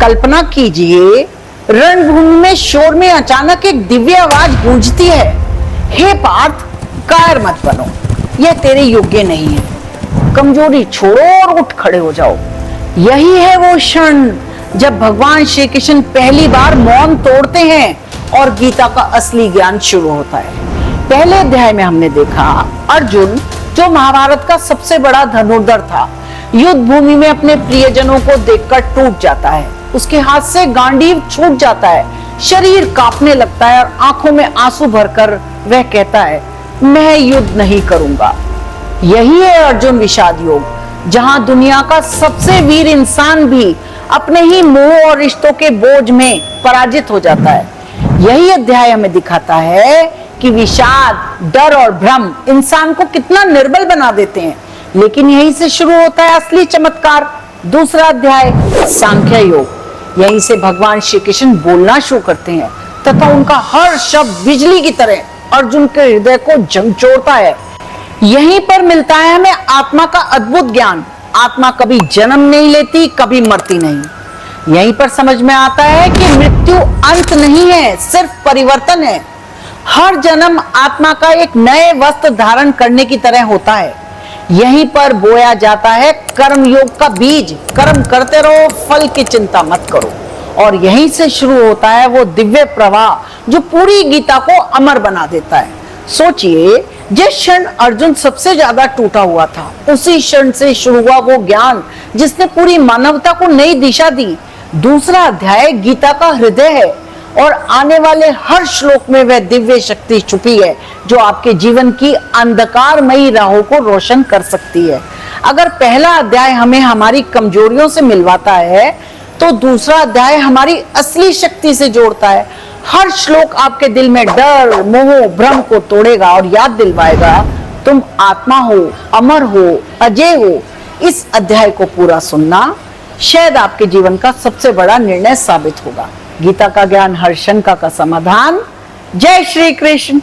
कल्पना कीजिए, रणभूमि में शोर में अचानक एक दिव्य आवाज गूंजती है, हे पार्थ, कायर मत बनो, यह तेरे योग्य नहीं है, कमजोरी छोड़ो और उठ खड़े हो जाओ। यही है वो क्षण जब भगवान श्री कृष्ण पहली बार मौन तोड़ते हैं और गीता का असली ज्ञान शुरू होता है। पहले अध्याय में हमने देखा अर्जुन, जो महाभारत का सबसे बड़ा धनुर्धर था, युद्ध भूमि में अपने प्रियजनों को देखकर टूट जाता है। उसके हाथ से गांडीव छूट जाता है, शरीर कांपने लगता है और आंखों में आंसू भरकर वह कहता है, मैं युद्ध नहीं करूंगा। यही है अर्जुन विषाद योग, जहां दुनिया का सबसे वीर इंसान भी अपने ही मोह और रिश्तों के बोझ में पराजित हो जाता है। यही अध्याय हमें दिखाता है कि विषाद, डर और भ्रम इंसान को कितना निर्बल बना देते हैं। लेकिन यहीं से शुरू होता है असली चमत्कार। दूसरा अध्याय सांख्य योग, यहीं से भगवान श्री कृष्ण बोलना शुरू करते हैं तथा उनका हर शब्द बिजली की तरह अर्जुन के हृदय को झंझोड़ता है। यहीं पर मिलता है हमें आत्मा का अद्भुत ज्ञान। आत्मा कभी जन्म नहीं लेती, कभी मरती नहीं। यहीं पर समझ में आता है कि मृत्यु अंत नहीं है, सिर्फ परिवर्तन है। हर जन्म आत्मा का एक नए वस्त्र धारण करने की तरह होता है। यहीं पर बोया जाता है कर्म योग का बीज। कर्म करते रहो, फल की चिंता मत करो। और यहीं से शुरू होता है वो दिव्य प्रवाह जो पूरी गीता को अमर बना देता है। सोचिए, जिस क्षण अर्जुन सबसे ज्यादा टूटा हुआ था, उसी क्षण से शुरू हुआ वो ज्ञान जिसने पूरी मानवता को नई दिशा दी। दूसरा अध्याय गीता का हृदय है और आने वाले हर श्लोक में वह दिव्य शक्ति छुपी है जो आपके जीवन की अंधकारमयी राहों को रोशन कर सकती है। अगर पहला अध्याय हमें हमारी कमजोरियों से मिलवाता है, तो दूसरा अध्याय हमारी असली शक्ति से जोड़ता है। हर श्लोक आपके दिल में डर, मोह, भ्रम को तोड़ेगा और याद दिलवाएगा, तुम आत्मा हो, अमर हो, अजय हो। इस अध्याय को पूरा सुनना शायद आपके जीवन का सबसे बड़ा निर्णय साबित होगा। गीता का ज्ञान, हर शंका का समाधान। जय श्री कृष्ण।